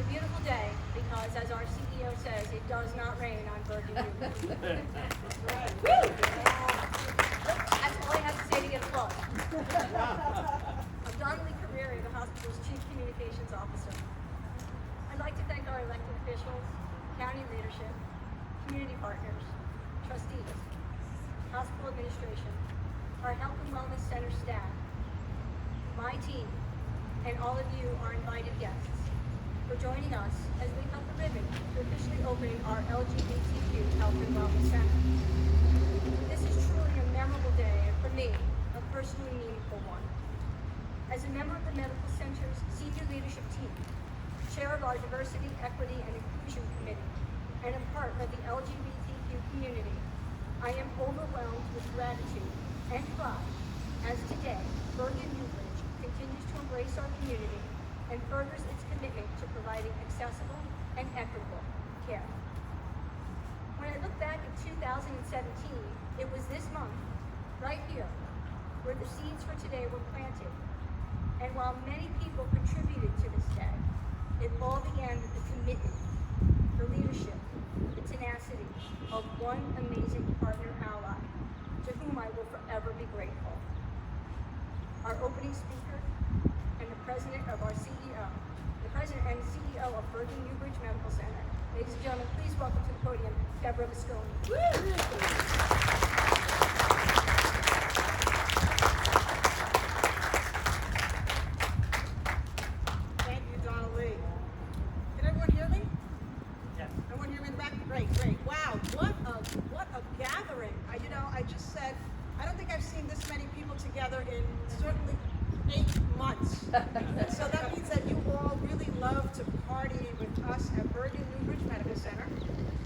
a beautiful day because, as our CEO says, it does not rain on Bergen. Woo! That's all I have to say to get applause. I'm Donnelly Carreri, the hospital's Chief Communications Officer. I'd like to thank our elected officials, county leadership, community partners, trustees, hospital administration, our Health and Wellness Center staff, my team, and all of you, our invited guests, for joining us as we cut the ribbon to officially opening our LGBTQ Health and Wellness Center. This is truly a memorable day, and for me, a personally meaningful one. As a member of the Medical Center's senior leadership team, chair of our Diversity, Equity, and Inclusion Committee, and a part of the LGBTQ community, I am overwhelmed with gratitude and pride as today, Bergen continues to embrace our community and furthers its commitment to providing accessible and equitable care. When I look back at 2017, it was this month, right here, where the seeds for today were planted. And while many people contributed to this day, it all began with the commitment, the leadership, the tenacity of one amazing partner ally, to whom I will forever be grateful. Our opening speaker and the president and CEO of Bergen Newbridge Medical Center. Ladies and gentlemen, please welcome to the podium, Deborah Visconi. Thank you, Donnelly. Can everyone hear me? Yes. Everyone hear me in the back? Great. Wow, what a gathering. I just said, I don't think I've seen this many people together in certainly 8 months. So that means that you all really love to party with us at Bergen Newbridge Medical Center.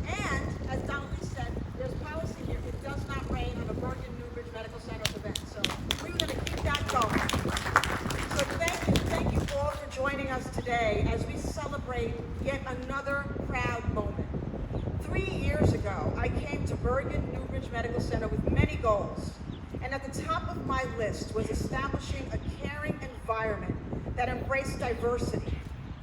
And as Donnelly said, there's policy here. It does not rain on a Bergen Newbridge Medical Center event. So we're going to keep that going. So thank you all for joining us today as we celebrate yet another proud moment. 3 years ago, I came to Bergen Newbridge Medical Center with many goals. And at the top of my list was establishing a caring environment that embraced diversity,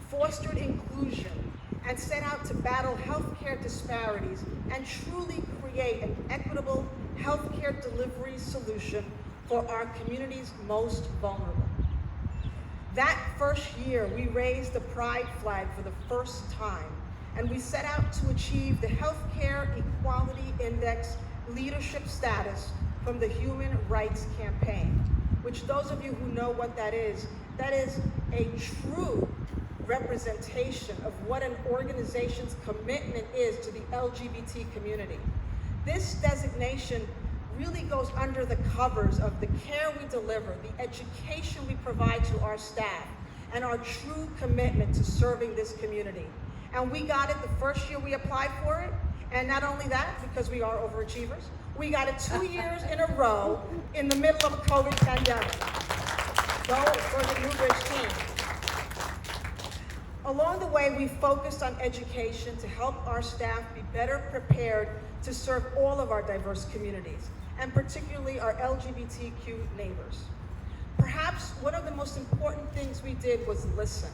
fostered inclusion, and set out to battle healthcare disparities and truly create an equitable healthcare delivery solution for our community's most vulnerable. That first year, we raised the Pride flag for the first time, and we set out to achieve the Healthcare Equality Index leadership status from the Human Rights Campaign, which those of you who know what that is a true representation of what an organization's commitment is to the LGBT community. This designation really goes under the covers of the care we deliver, the education we provide to our staff, and our true commitment to serving this community. And we got it the first year we applied for it, and not only that, because we are overachievers, we got it 2 years in a row in the middle of a COVID pandemic. Go for the Newbridge team. Along the way, we focused on education to help our staff be better prepared to serve all of our diverse communities, and particularly our LGBTQ neighbors. Perhaps one of the most important things we did was listen.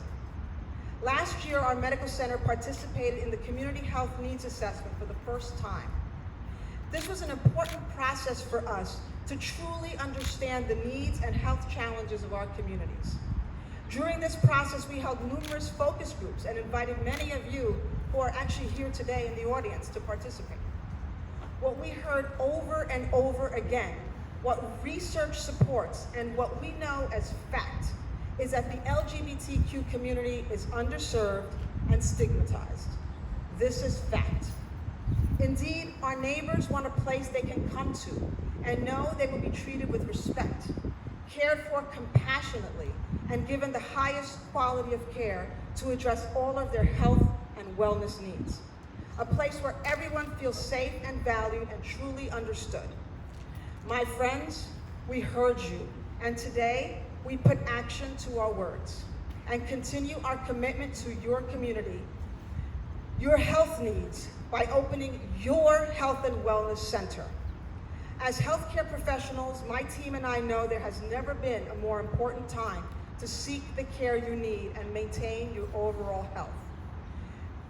Last year, our medical center participated in the Community Health Needs Assessment for the first time. This was an important process for us to truly understand the needs and health challenges of our communities. During this process, we held numerous focus groups and invited many of you who are actually here today in the audience to participate. What we heard over and over again, what research supports, and what we know as fact, is that the LGBTQ community is underserved and stigmatized. This is fact. Indeed, our neighbors want a place they can come to and know they will be treated with respect, cared for compassionately, and given the highest quality of care to address all of their health and wellness needs. A place where everyone feels safe and valued and truly understood. My friends, we heard you, and today we put action to our words and continue our commitment to your community, your health needs, by opening your Health and Wellness Center. As healthcare professionals, my team and I know there has never been a more important time to seek the care you need and maintain your overall health.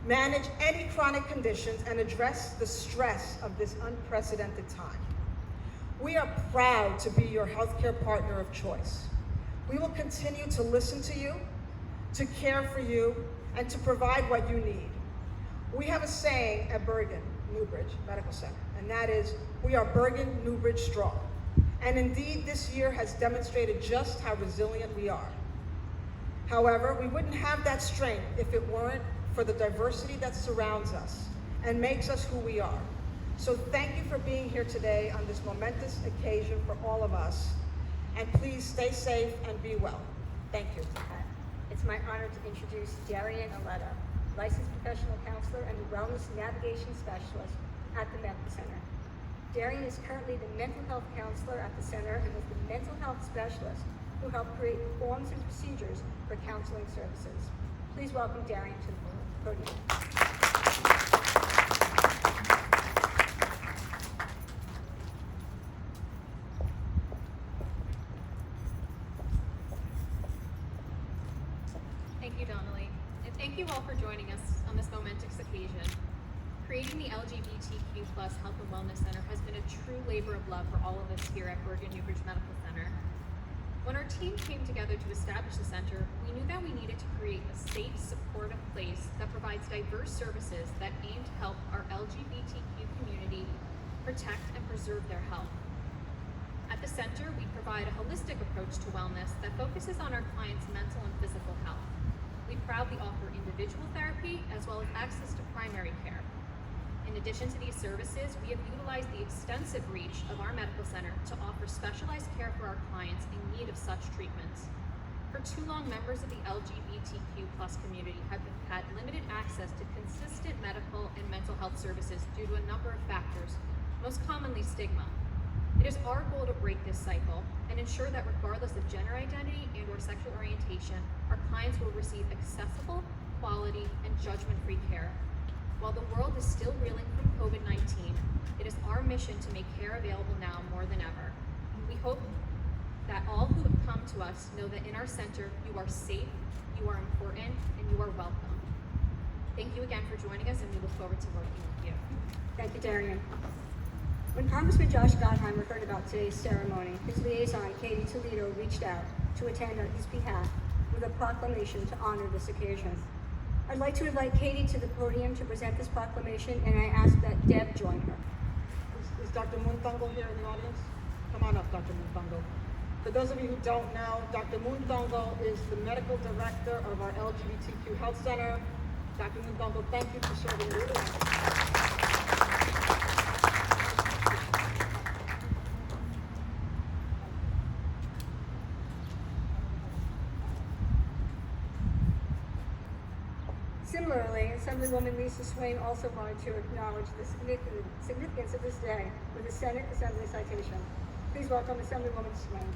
manage any chronic conditions, and address the stress of this unprecedented time. We are proud to be your healthcare partner of choice. We will continue to listen to you, to care for you, and to provide what you need. We have a saying at Bergen Newbridge Medical Center, and that is, we are Bergen Newbridge strong. And indeed, this year has demonstrated just how resilient we are. However, we wouldn't have that strength if it weren't for the diversity that surrounds us and makes us who we are. So thank you for being here today on this momentous occasion for all of us. And please stay safe and be well. Thank you. It's my honor to introduce Darian Aletta, licensed professional counselor and wellness navigation specialist at the Medical Center. Darian is currently the mental health counselor at the center and was the mental health specialist who helped create forms and procedures for counseling services. Please welcome Darian to the podium. Thank you, Donnelly, and thank you all for joining us on this momentous occasion. Creating the LGBTQ+ Health and Wellness Center has been a true labor of love for all of us here at Bergen Newbridge Medical Center. When our team came together to establish the center, we knew that we needed to create a safe, supportive place that provides diverse services that aim to help our LGBTQ community protect and preserve their health. At the center, we provide a holistic approach to wellness that focuses on our clients' mental and physical health. We proudly offer individual therapy as well as access to primary care. In addition to these services, we have utilized the extensive reach of our medical center to offer specialized care for our clients in need of such treatments. For too long, members of the LGBTQ+ community have had limited access to consistent medical and mental health services due to a number of factors, most commonly stigma. It is our goal to break this cycle and ensure that regardless of gender identity and/or sexual orientation, our clients will receive accessible, quality, and judgment-free care. While the world is still reeling from COVID-19, it is our mission to make care available now more than ever. We hope that all who have come to us know that in our center, you are safe, you are important, and you are welcome. Thank you again for joining us, and we look forward to working with you. Thank you, Darian. When Congressman Josh Gottheimer heard about today's ceremony, his liaison, Katie Toledo, reached out to attend on his behalf with a proclamation to honor this occasion. I'd like to invite Katie to the podium to present this proclamation, and I ask that Deb join her. Is Dr. Mundongo here in the audience? Come on up, Dr. Mundongo. For those of you who don't know, Dr. Mundongo is the medical director of our LGBTQ Health Center. Dr. Mundongo, thank you for serving us. Similarly, Assemblywoman Lisa Swain also wanted to acknowledge the significance of this day with a Senate Assembly citation. Please welcome Assemblywoman Swain.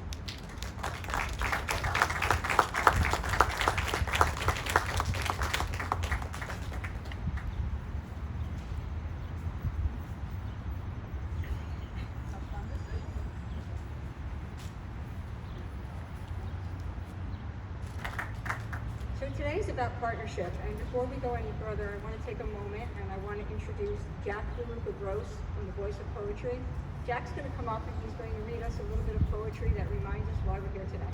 So today is about partnership, and before we go any further, I want to take a moment and I want to introduce Jacqueline Gross from the Voice of Poetry. Jack's going to come up and he's going to read us a little bit of poetry that reminds us why we're here today.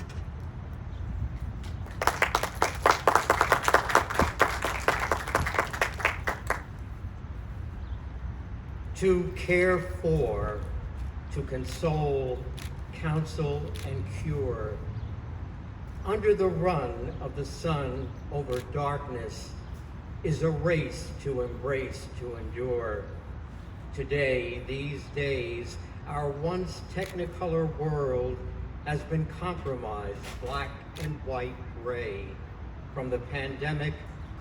To care for, to console, counsel, and cure. Under the run of the sun over darkness is a race to embrace, to endure. Today, these days, our once technicolor world has been compromised, black and white gray, from the pandemic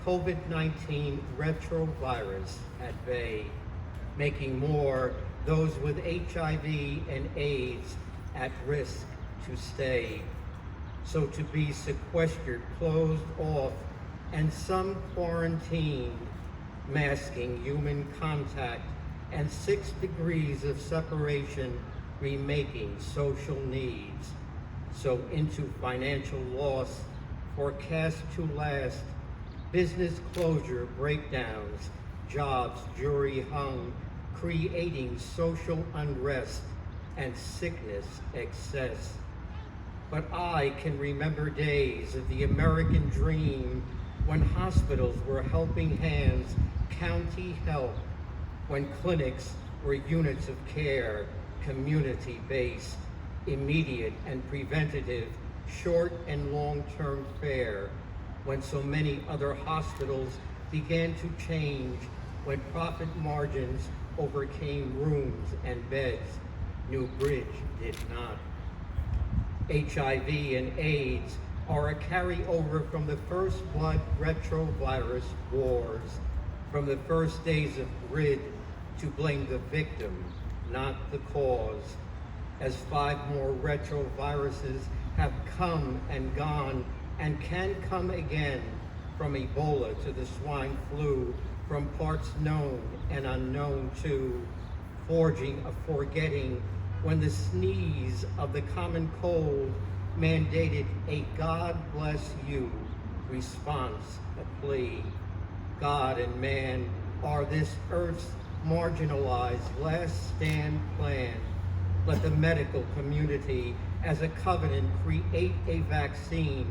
COVID-19 retrovirus at bay, making more those with HIV and AIDS at risk to stay. So to be sequestered, closed off, and some quarantined, masking human contact, and 6 degrees of separation remaking social needs. So into financial loss, forecast to last, business closure breakdowns, jobs jury hung, creating social unrest and sickness excess. But I can remember days of the American dream when hospitals were helping hands, county health, when clinics were units of care, community-based, immediate and preventative, short and long-term care, when so many other hospitals began to change, when profit margins overcame rooms and beds, New Bridge did not. HIV and AIDS are a carryover from the first blood retrovirus wars, from the first days of grid to blame the victim, not the cause, as 5 more retroviruses have come and gone and can come again, from Ebola to the swine flu, from parts known and unknown to forging a forgetting, when the sneeze of the common cold mandated a God bless you response, a plea. God and man are this earth's marginalized last stand plan. Let the medical community as a covenant create a vaccine,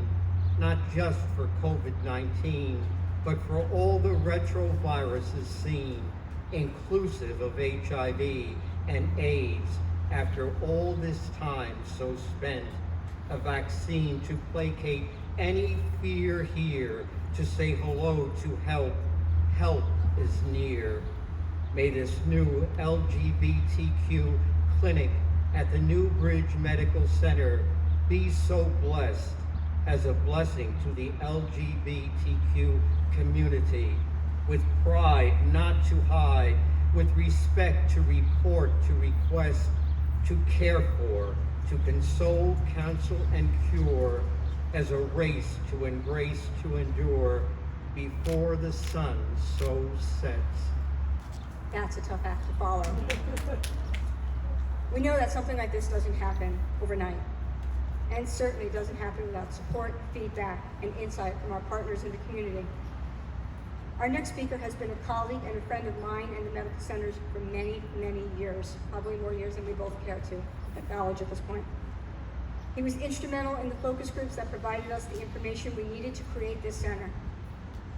not just for COVID-19, but for all the retroviruses seen, inclusive of HIV and AIDS, after all this time so spent, a vaccine to placate any fear here, to say hello to help, help is near. May this new LGBTQ clinic at the New Bridge Medical Center be so blessed as a blessing to the LGBTQ community, with pride not to hide, with respect to report, to request, to care for, to console, counsel, and cure, as a race to embrace, to endure, before the sun so sets. That's a tough act to follow. We know that something like this doesn't happen overnight, and certainly doesn't happen without support, feedback, and insight from our partners in the community. Our next speaker has been a colleague and a friend of mine and the medical centers for many, many years, probably more years than we both care to acknowledge at this point. He was instrumental in the focus groups that provided us the information we needed to create this center.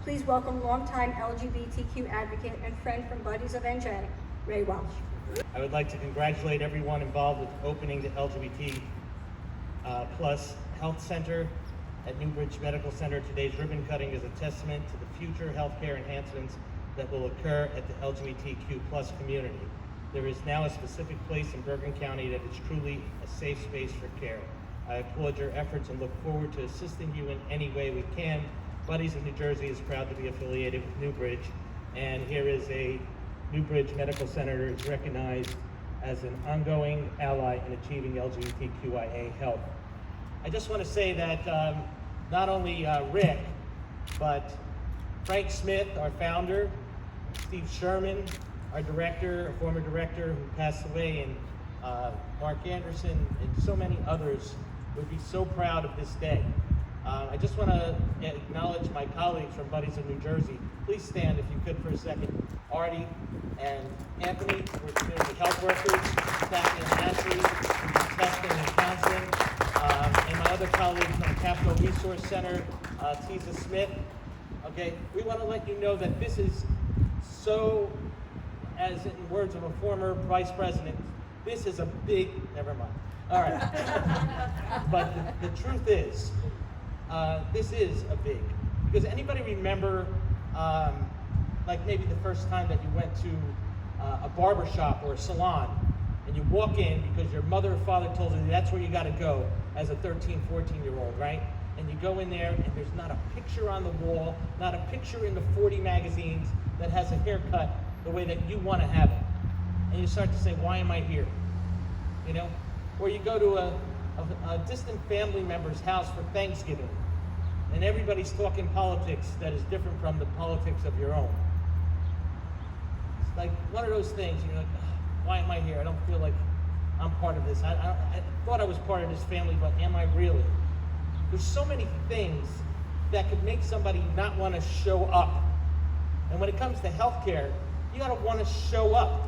Please welcome longtime LGBTQ advocate and friend from Buddies of NJ, Ray Welsh. I would like to congratulate everyone involved with opening the LGBT plus health center at New Bridge Medical Center. Today's ribbon cutting is a testament to the future healthcare enhancements that will occur at the LGBTQ plus community. There is now a specific place in Bergen County that is truly a safe space for care. I applaud your efforts and look forward to assisting you in any way we can. Buddies of New Jersey is proud to be affiliated with New Bridge, and here is a New Bridge Medical Center is recognized as an ongoing ally in achieving LGBTQIA health. I just want to say that not only Rick, but Frank Smith, our founder, Steve Sherman, our director, a former director who passed away, and Mark Anderson, and so many others would be so proud of this day. I just want to acknowledge my colleagues from Buddies of New Jersey. Please stand if you could for a second. Artie and Anthony, we're community health workers, Kathy and Ashley, testing and counseling, and my other colleagues from Capital Resource Center, Tisa Smith. Okay, we want to let you know that this is so, as in words of a former vice president, this is a big, never mind. All right, but the truth is, this is a big, because anybody remember, like maybe the first time that you went to a barber shop or a salon, and you walk in because your mother or father told you that's where you got to go as a 13, 14-year-old, right? And you go in there and there's not a picture on the wall, not a picture in the 40 magazines that has a haircut the way that you want to have it. And you start to say, why am I here? You know? Or you go to a distant family member's house for Thanksgiving, and everybody's talking politics that is different from the politics of your own. It's like one of those things, you're like, why am I here? I don't feel like I'm part of this. I thought I was part of this family, but am I really? There's so many things that could make somebody not want to show up. And when it comes to healthcare, you gotta want to show up.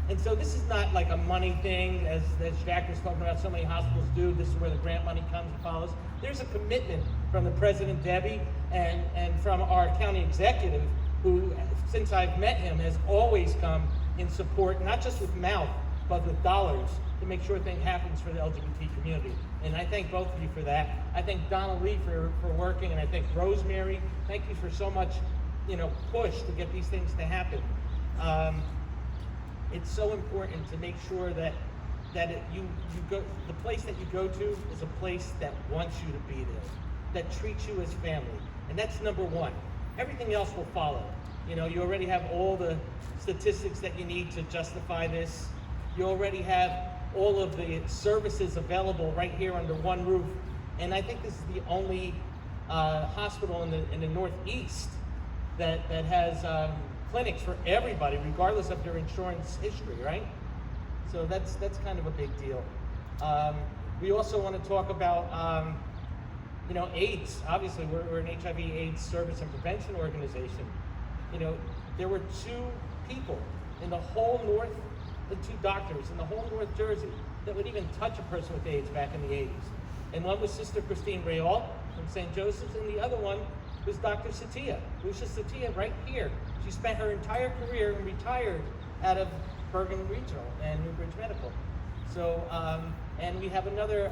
And so this is not like a money thing, as Jack was talking about, so many hospitals do. This is where the grant money comes and follows. There's a commitment from the President, Debbie, and from our county executive, who, since I've met him, has always come in support, not just with mouth, but with dollars, to make sure things happens for the LGBT community. And I thank both of you for that. I thank Donna Lee for working, and I thank Rosemary. Thank you for so much, push to get these things to happen. It's so important to make sure that you go, the place that you go to is a place that wants you to be there, that treats you as family, and that's number one. Everything else will follow. You already have all the statistics that you need to justify this. You already have all of the services available right here under one roof, and I think this is the only hospital in the Northeast that has clinics for everybody, regardless of their insurance history, right? So that's kind of a big deal. We also want to talk about AIDS. Obviously, we're an HIV/AIDS service and prevention organization. There were 2 people in the whole two doctors in the whole North Jersey that would even touch a person with AIDS back in the 80s. And one was Sister Christine Rayol from St. Joseph's, and the other one was Dr. Satia, Lucia Satia, right here. She spent her entire career and retired out of Bergen Regional and Newbridge Medical. So, and we have another,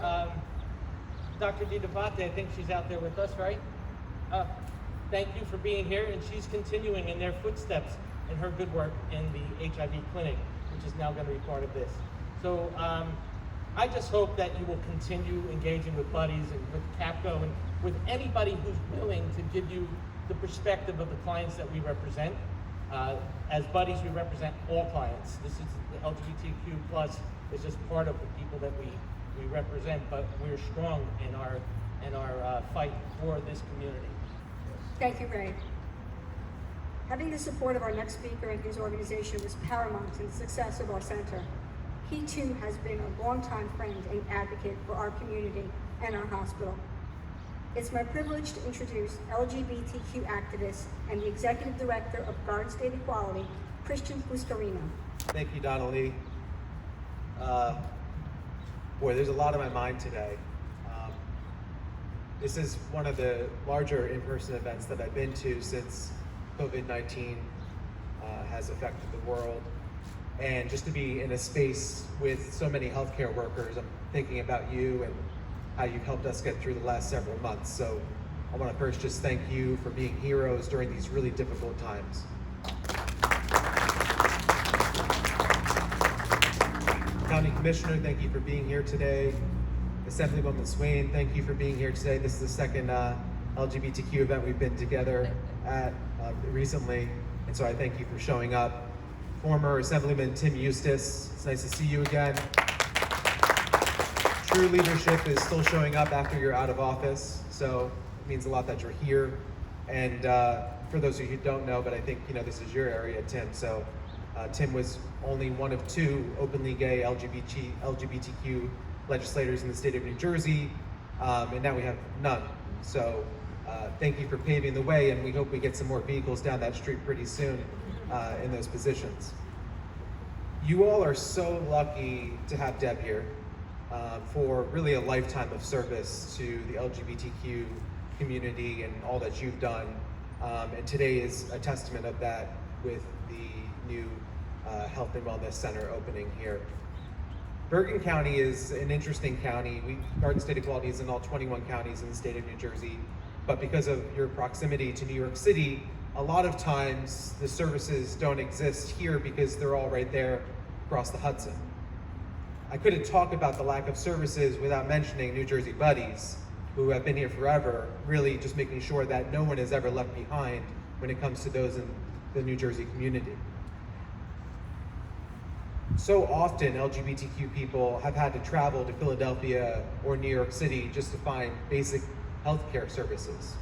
Dr. DiDavate, I think she's out there with us, right? Thank you for being here, and she's continuing in their footsteps in her good work in the HIV clinic, which is now going to be part of this. So I just hope that you will continue engaging with buddies and with CAPCO and with anybody who's willing to give you the perspective of the clients that we represent. As buddies, we represent all clients. This is the LGBTQ plus is just part of the people that we represent, but we're strong in our fight for this community. Thank you, Ray. Having the support of our next speaker and his organization was paramount in the success of our center. He too has been a longtime friend and advocate for our community and our hospital. It's my privilege to introduce LGBTQ activist and the Executive Director of Garden State Equality, Kristen. Thank you, Donna Lee. Boy, there's a lot on my mind today. This is one of the larger in-person events that I've been to since COVID-19 has affected the world. And just to be in a space with so many healthcare workers, I'm thinking about you and how you've helped us get through the last several months. So I want to first just thank you for being heroes during these really difficult times. County Commissioner, thank you for being here today. Assemblywoman Swain, thank you for being here today. This is the second LGBTQ event we've been together at recently, and so I thank you for showing up. Former Assemblyman Tim Eustace, it's nice to see you again. True leadership is still showing up after you're out of office, so it means a lot that you're here. And for those of you who don't know, but I think this is your area, Tim, so Tim was only one of 2 openly gay LGBTQ legislators in the state of New Jersey, and now we have none. So thank you for paving the way, and we hope we get some more vehicles down that street pretty soon in those positions. You all are so lucky to have Deb here for really a lifetime of service to the LGBTQ community and all that you've done. And today is a testament of that with the new Health and Wellness Center opening here. Bergen County is an interesting county. Garden State Equality is in all 21 counties in the state of New Jersey, but because of your proximity to New York City, a lot of times the services don't exist here because they're all right there across the Hudson. I couldn't talk about the lack of services without mentioning New Jersey Buddies, who have been here forever, really just making sure that no one is ever left behind when it comes to those in the New Jersey community. So often LGBTQ people have had to travel to Philadelphia or New York City just to find basic healthcare services.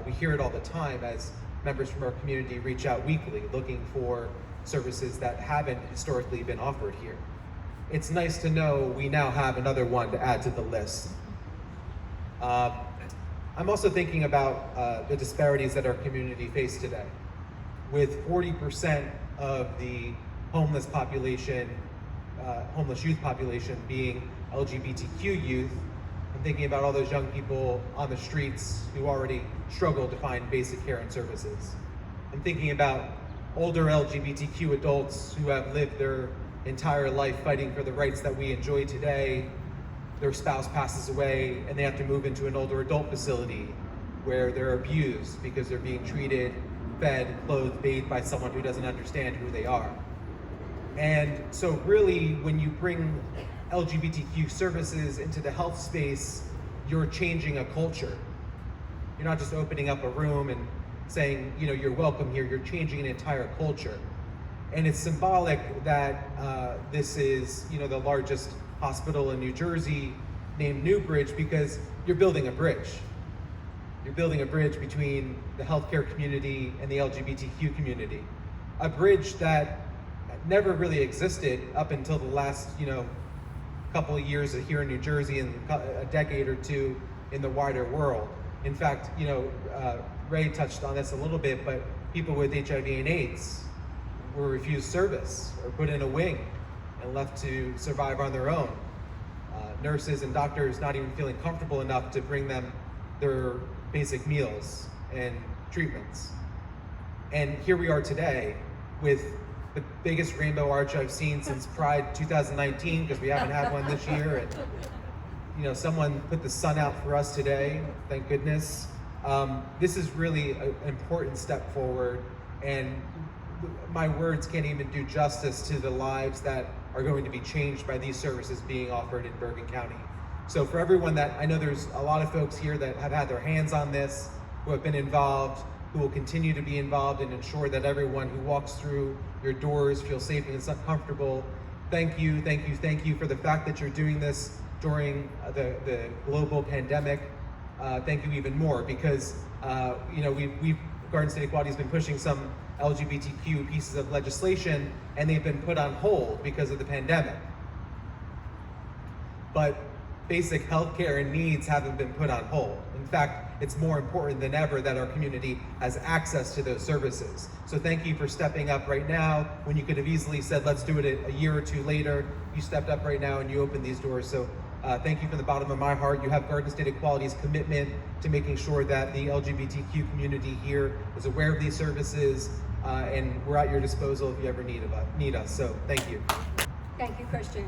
We hear it all the time as members from our community reach out weekly looking for services that haven't historically been offered here. It's nice to know we now have another one to add to the list. I'm I'm also thinking about the disparities that our community faces today. With 40% of the homeless population, homeless youth population being LGBTQ youth, I'm thinking about all those young people on the streets who already struggle to find basic care and services. I'm thinking about older LGBTQ adults who have lived their entire life fighting for the rights that we enjoy today. Their spouse passes away and they have to move into an older adult facility where they're abused because they're being treated, fed, clothed, bathed by someone who doesn't understand who they are. And so really, when you bring LGBTQ services into the health space, you're changing a culture. You're not just opening up a room and saying, you know, you're welcome here, you're changing an entire culture. And it's symbolic that this is, you know, the largest hospital in New Jersey named Newbridge, because you're building a bridge. You're building a bridge between the healthcare community and the LGBTQ community. A bridge that never really existed up until the last, you know, couple of years here in New Jersey and a decade or two in the wider world. In fact, you know, Ray touched on this a little bit, but people with HIV and AIDS were refused service or put in a wing and left to survive on their own. Nurses and doctors not even feeling comfortable enough to bring them their basic meals and treatments. And here we are today with the biggest rainbow arch I've seen since Pride 2019, because we haven't had one this year. And you know, someone put the sun out for us today, thank goodness. This is really an important step forward, and my words can't even do justice to the lives that are going to be changed by these services being offered in Bergen County. So for everyone that, I know there's a lot of folks here that have had their hands on this, who have been involved, who will continue to be involved and ensure that everyone who walks through your doors feels safe and comfortable. Thank you, thank you, thank you for the fact that you're doing this during the global pandemic. Thank you even more, because you know, Garden State Equality has been pushing some LGBTQ pieces of legislation, and they've been put on hold because of the pandemic. But basic healthcare and needs haven't been put on hold. In fact, it's more important than ever that our community has access to those services. So thank you for stepping up right now, when you could have easily said, let's do it a year or two later. You stepped up right now and you opened these doors. So thank you from the bottom of my heart. You have Garden State Equality's commitment to making sure that the LGBTQ community here is aware of these services, and we're at your disposal if you ever need us. So thank you. Thank you, Kristen.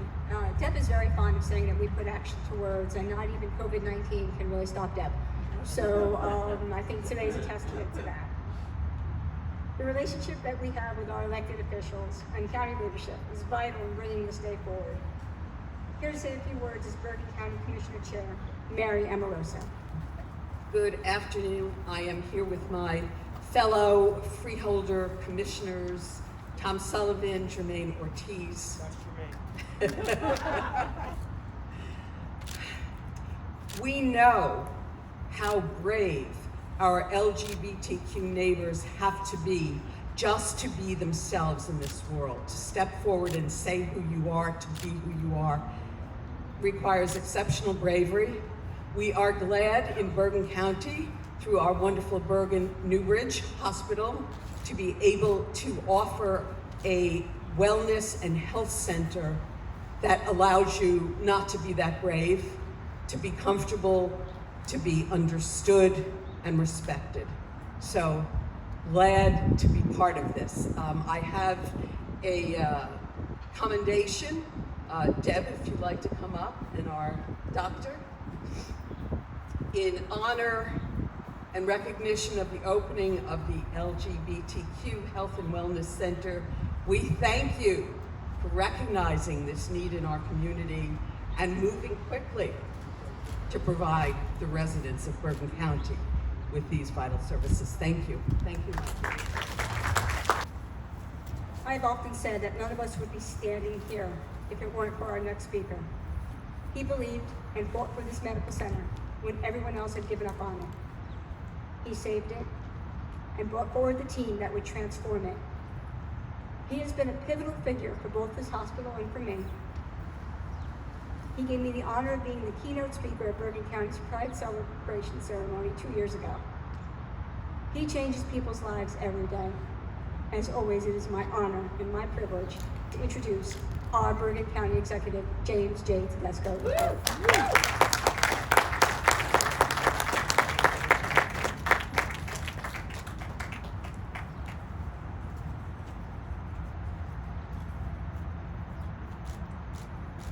Deb is very fond of saying that we put action to words, and not even COVID-19 can really stop Deb. So I think today's a testament to that. The relationship that we have with our elected officials and county leadership is vital in bringing this day forward. Here to say a few words is Bergen County Commissioner Chair, Mary Amoroso. Good afternoon. I am here with my fellow freeholder commissioners, Tom Sullivan, Jermaine Ortiz. That's Jermaine. We know how brave our LGBTQ neighbors have to be just to be themselves in this world. To step forward and say who you are, to be who you are, requires exceptional bravery. We are glad in Bergen County, through our wonderful Bergen Newbridge Hospital, to be able to offer a wellness and health center that allows you not to be that brave, to be comfortable, to be understood and respected. So glad to be part of this. I have a commendation. Deb, if you'd like to come up, and our doctor. In honor and recognition of the opening of the LGBTQ Health and Wellness Center, we thank you for recognizing this need in our community and moving quickly to provide the residents of Bergen County with these vital services. Thank you. Thank you, Mike. I've often said that none of us would be standing here if it weren't for our next speaker. He believed and fought for this medical center when everyone else had given up on it. He saved it and brought forward the team that would transform it. He has been a pivotal figure for both this hospital and for me. He gave me the honor of being the keynote speaker at Bergen County's Pride Celebration ceremony 2 years ago. He changes people's lives every day. As always, it is my honor and my privilege to introduce our Bergen County Executive, James J. Tedesco.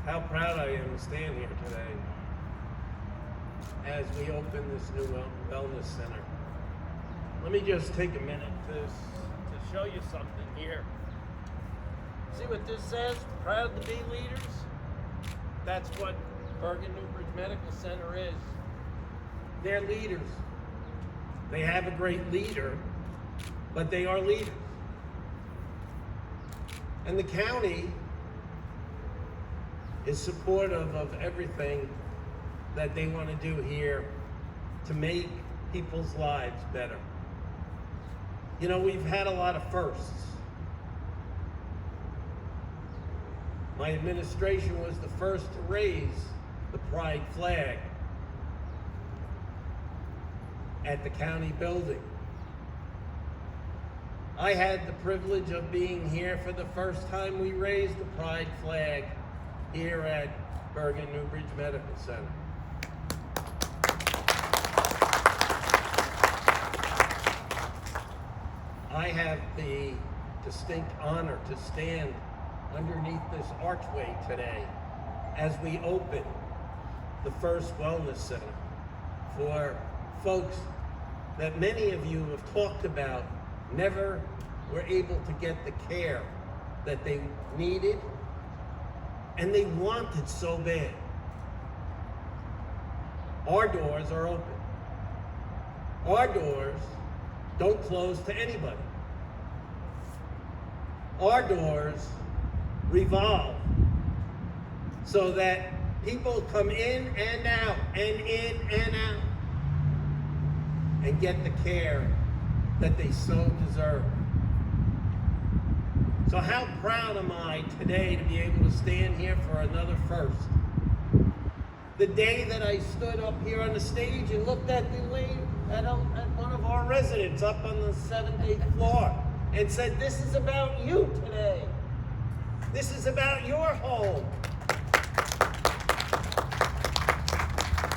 How proud I am to stand here today as we open this new wellness center. Let me just take a minute to show you something here. See what this says? Proud to be leaders? That's what Bergen Newbridge Medical Center is. They're leaders. They have a great leader, but they are leaders. And the county is supportive of everything that they want to do here to make people's lives better. You know, we've had a lot of firsts. My administration was the first to raise the pride flag at the county building. I had the privilege of being here for the first time we raised the pride flag here at Bergen Newbridge Medical Center. I have the distinct honor to stand underneath this archway today as we open the first wellness center for folks that many of you have talked about never were able to get the care that they needed and they wanted so bad. Our doors are open. Our doors don't close to anybody. Our doors revolve so that people come in and out and in and out and get the care that they so deserve. So how proud am I today to be able to stand here for another first? The day that I stood up here on the stage and looked at the lady, at one of our residents up on the 7th, 8th floor and said, this is about you today. This is about your home.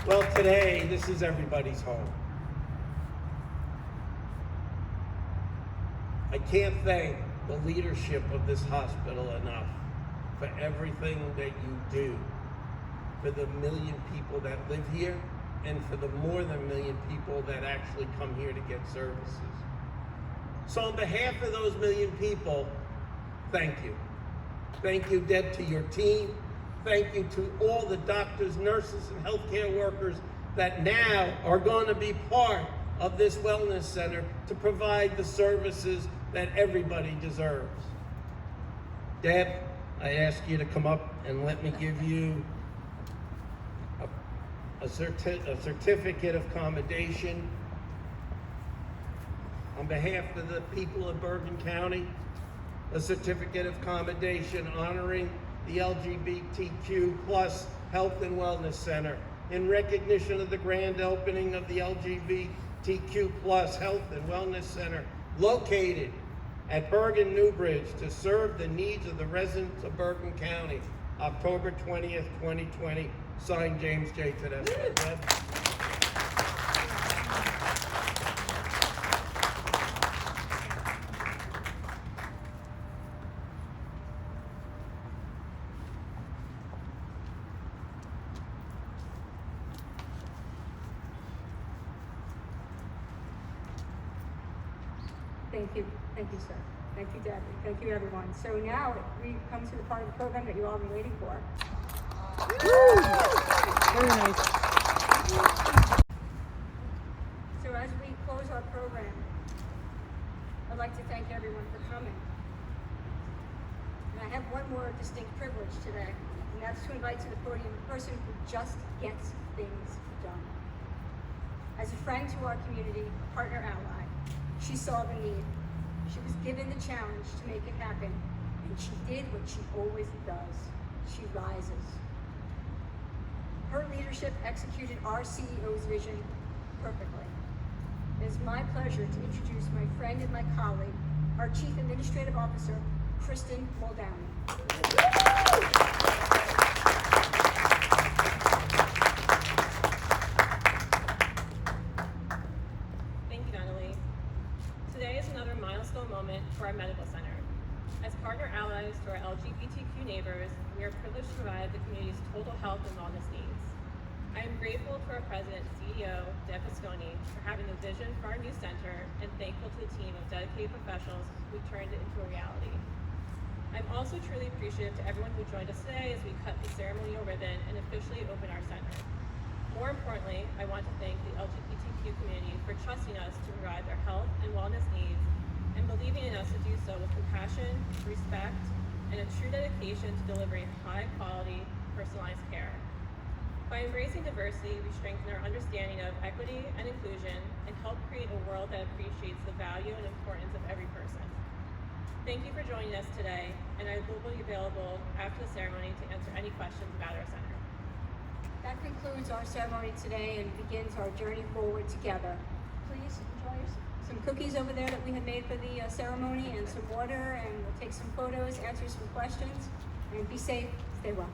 Well, today, this is everybody's home. I can't thank the leadership of this hospital enough for everything that you do for the 1 million people that live here and for the more than 1 million people that actually come here to get services. So on behalf of those 1 million people, thank you. Thank you, Deb, to your team. Thank you to all the doctors, nurses, and healthcare workers that now are going to be part of this wellness center to provide the services that everybody deserves. Deb, I ask you to come up and let me give you a certificate of commendation on behalf of the people of Bergen County, a certificate of commendation honoring the LGBTQ plus Health and Wellness Center in recognition of the grand opening of the LGBTQ plus Health and Wellness Center located at Bergen Newbridge to serve the needs of the residents of Bergen County, October 20th, 2020, signed James J. Tedesco. Thank you, sir. Thank you, Debbie. Thank you, everyone. So now we come to the part of the program that you've all been waiting for. Very nice. So as we close our program, I'd like to thank everyone for coming. And I have one more distinct privilege today, and that's to invite to the podium a person who just gets things done. As a friend to our community, a partner ally, she saw the need. She was given the challenge to make it happen, and she did what she always does. She rises. Her leadership executed our CEO's vision perfectly. It is my pleasure to introduce my friend and my colleague, our Chief Administrative Officer, Kristen Muldown. Thank you, Natalie. Today is another milestone moment for our medical center. As partner allies to our LGBTQ neighbors, we are privileged to provide the community's total health and wellness needs. I am grateful to our president and CEO, Deb Visconti, for having the vision for our new center, and thankful to the team of dedicated professionals who turned it into a reality. I'm also truly appreciative to everyone who joined us today as we cut the ceremonial ribbon and officially open our center. More importantly, I want to thank the LGBTQ community for trusting us to provide their health and wellness needs and believing in us to do so with compassion, respect, and a true dedication to delivering high-quality, personalized care. By embracing diversity, we strengthen our understanding of equity and inclusion and help create a world that appreciates the value and importance of every person. Thank you for joining us today, and I will be available after the ceremony to answer any questions about our center. That concludes our ceremony today and begins our journey forward together. Please enjoy some cookies over there that we have made for the ceremony, and some water, and we'll take some photos, answer some questions, and be safe, stay well.